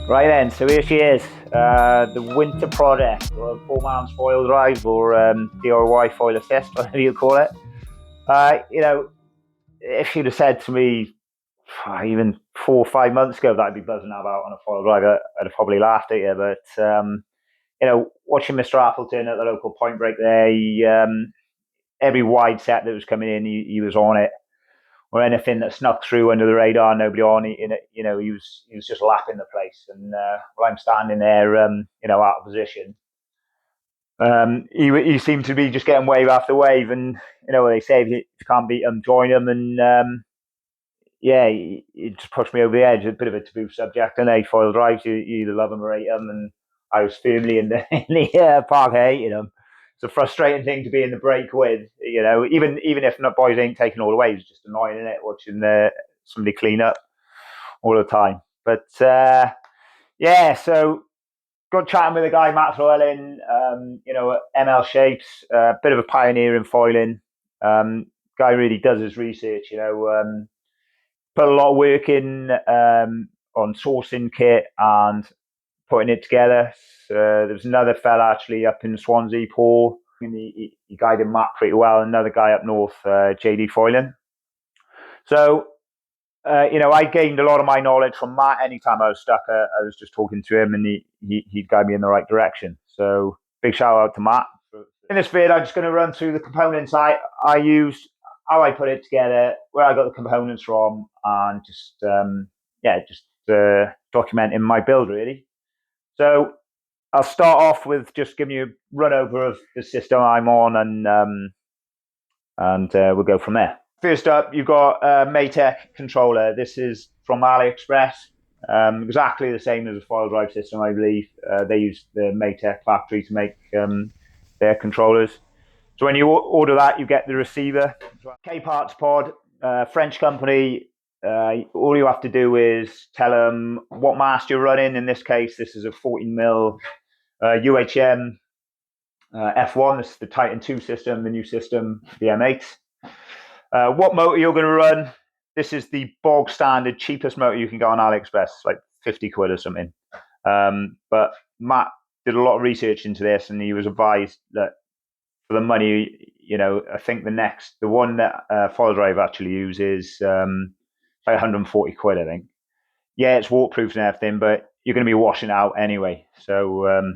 Right then, so here she is, the winter project, or 4-man's foil drive, or DIY foil assist, whatever you call it. If she'd have said to me even 4 or 5 months ago that I'd be buzzing about on a foil drive, I'd have probably laughed at you. But watching Mr. Appleton at the local point break there, every wide set that was coming in, he was on it, or anything that snuck through under the radar, nobody on it. He was just lapping the place. And while I'm standing there, out of position, he seemed to be just getting wave after wave. And they say if you can't beat them, join them. And yeah, it just pushed me over the edge. A bit of a taboo subject, and foil drives. You either love them or hate them, and I was firmly in the park hating them. It's a frustrating thing to be in the break with, even if not boys ain't taking all the way. It's just annoying, isn't it, watching somebody clean up all the time. But yeah, so got chatting with a guy, Matt Llewellyn, ML Shapes, a bit of a pioneer in foiling. Guy really does his research, put a lot of work in on sourcing kit and putting it together. There's another fella actually up in Swansea, Paul, and he guided Matt pretty well. Another guy up north, JD Foiling. So, I gained a lot of my knowledge from Matt. Anytime I was stuck, I was just talking to him, and he'd guide me in the right direction. So, big shout out to Matt. In this vid, I'm just going to run through the components I used, how I put it together, where I got the components from, and just documenting my build really. So I'll start off with just giving you a run over of the system I'm on, and we'll go from there. First up, you've got a Maytech controller. This is from AliExpress. Exactly the same as a foil drive system, I believe. They use the Maytech factory to make their controllers. So when you order that, you get the receiver. K-Parts Pod, French company. All you have to do is tell them what mast you're running. In this case, this is a 14mm UHM F1. This is the Titan 2 system, the new system, the M8. What motor you're going to run. This is the bog standard, cheapest motor you can get on AliExpress, like 50 quid or something. But Matt did a lot of research into this, and he was advised that for the money, I think the one that Foil Drive actually uses like 140 quid, I think. Yeah, it's waterproof and everything, but you're going to be washing it out anyway. So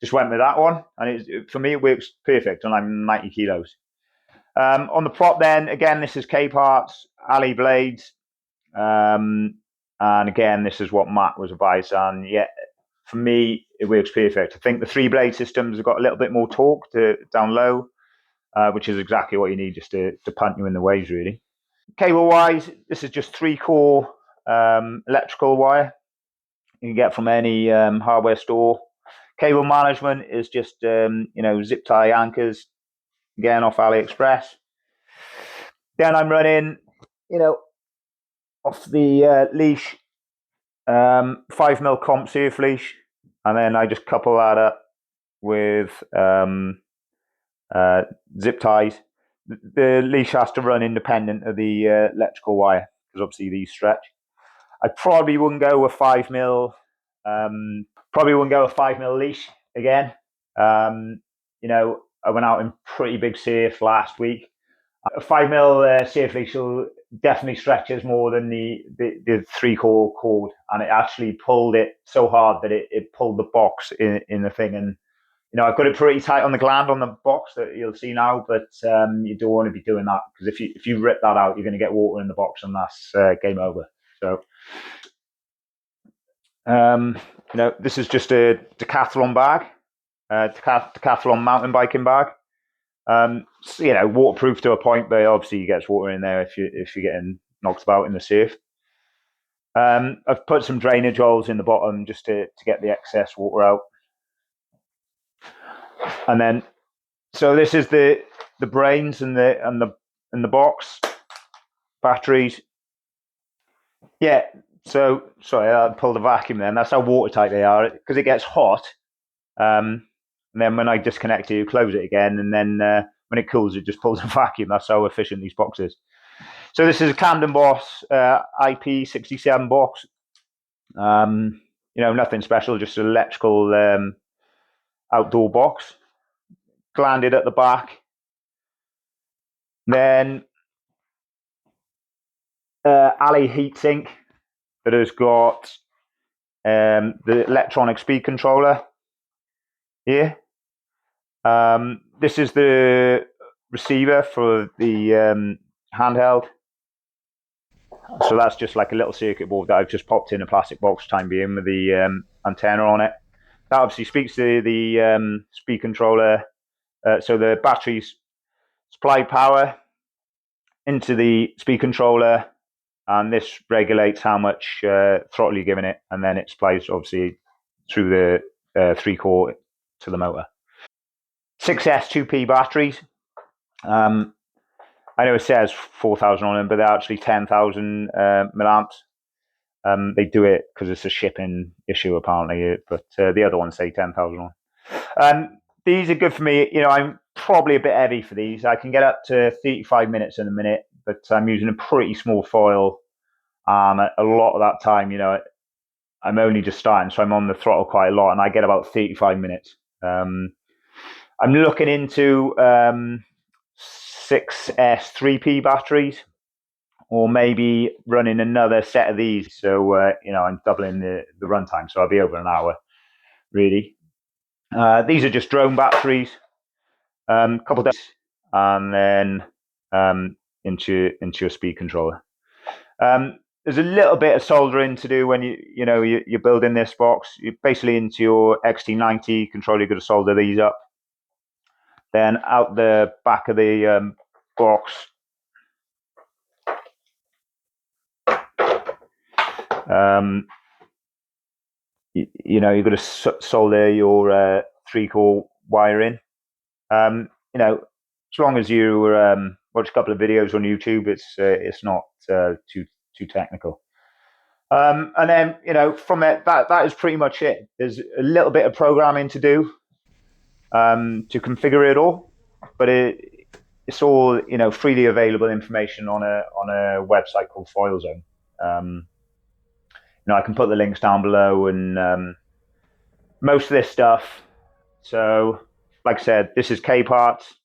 just went with that one, and for me it works perfect, and I'm 90 kilos. On the prop then, again, this is K-Parts, Ali blades, and again, this is what Matt was advised on. Yeah, for me, it works perfect. I think the 3-blade systems have got a little bit more torque down low, which is exactly what you need just to punt you in the waves, really. Cable-wise, this is just 3-core electrical wire you can get from any hardware store. Cable management is just zip tie anchors, again off AliExpress. Then I'm running, off the leash, 5mm comp surf leash, and then I just couple that up with zip ties. The leash has to run independent of the electrical wire, because obviously these stretch. I probably wouldn't go with 5mm. Probably wouldn't go with 5mm leash again. I went out in pretty big surf last week. A 5mm surf leash will definitely stretches more than the 3-core cord, and it actually pulled it so hard that it pulled the box in the thing. And I've got it pretty tight on the gland on the box that you'll see now, but you don't want to be doing that, because if you rip that out, you're going to get water in the box, and that's game over. So this is just a decathlon bag, decathlon mountain biking bag. Waterproof to a point, but obviously you get water in there if you're getting knocked about in the surf. I've put some drainage holes in the bottom just to get the excess water out. And then, so this is the brains and the box, batteries. Yeah. So sorry, I pulled the vacuum then. That's how watertight they are, because it gets hot. And then when I disconnect it, you close it again, and then when it cools, it just pulls a vacuum. That's how efficient these boxes. So this is a Camden Boss IP67 box. nothing special, just an electrical outdoor box. Glanded at the back. Then alley heatsink that has got the electronic speed controller here. This is the receiver for the handheld. So that's just like a little circuit board that I've just popped in a plastic box time being with the antenna on it. That obviously speaks to the speed controller. So the batteries supply power into the speed controller, and this regulates how much throttle you're giving it, and then it supplies obviously through the 3-core to the motor. 6S 2P batteries. I know it says 4,000 on them, but they're actually 10,000 milliamps. They do it because it's a shipping issue apparently, but the other ones say 10,000 on. These are good for me. I'm probably a bit heavy for these. I can get up to 35 minutes in a minute, but I'm using a pretty small foil. A lot of that time, I'm only just starting, so I'm on the throttle quite a lot, and I get about 35 minutes. I'm looking into 6S 3P batteries, or maybe running another set of these. So, I'm doubling the runtime, so I'll be over an hour, really. These are just drone batteries, a couple of days, and then into your speed controller. There's a little bit of soldering to do when you're building this box. You basically into your XT90 controller, you're going to solder these up. Then out the back of the box, you're going to solder your 3-core wiring. As long as you watch a couple of videos on YouTube, it's not too technical. And then from it, that is pretty much it. There's a little bit of programming to do to configure it all, but it's all freely available information on a website called FoilZone. I can put the links down below, and most of this stuff. So, like I said, this is K Parts.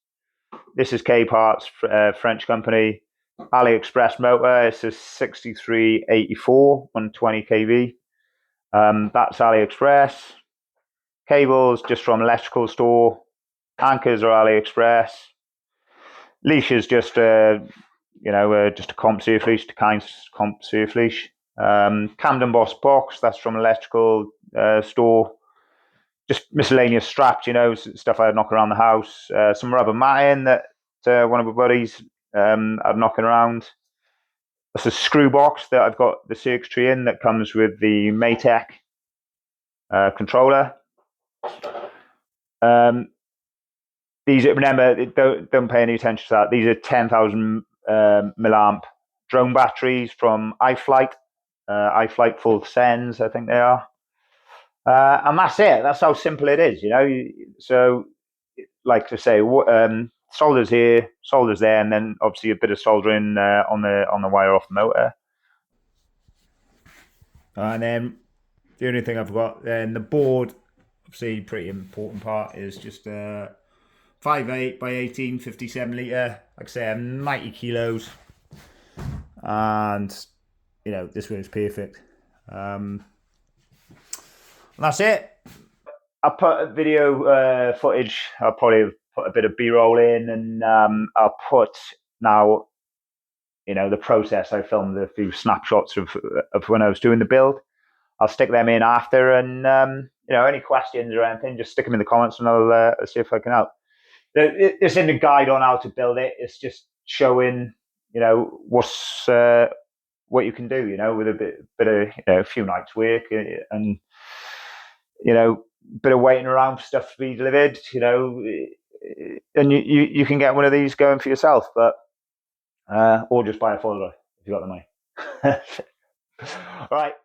This is K Parts, French company. AliExpress motor. It's a 6384 120 kV. That's AliExpress. Cables just from electrical store. Anchors are AliExpress. Leash is just just a comp surf leash, the kind comp surf leash. Camden Boss box, that's from electrical store. Just miscellaneous straps, stuff I'd knock around the house. Some rubber matting that one of my buddies I'd knocking around. That's a screw box that I've got the circuitry in that comes with the Maytech controller. These, remember, don't pay any attention to that. These are 10,000 milliamp drone batteries from iFlight. iFlight full sends, I think they are. And that's it. That's how simple it is, So, like I say, solders here, solders there, and then obviously a bit of soldering on the wire off the motor. And then the only thing I've got then the board, obviously pretty important part, is just 5.8 by 18 57 litre. Like I say, I'm 90 kilos, and this one's perfect. And that's it. I'll put video footage. I'll probably put a bit of B-roll in, and I'll put now the process. I filmed a few snapshots of when I was doing the build. I'll stick them in after, and any questions or anything, just stick them in the comments, and I'll see if I can help. This isn't a guide on how to build it. It's just showing what you can do, with a bit of a few nights work, and bit of waiting around for stuff to be delivered, and you can get one of these going for yourself, but or just buy a folder if you've got the money. All right.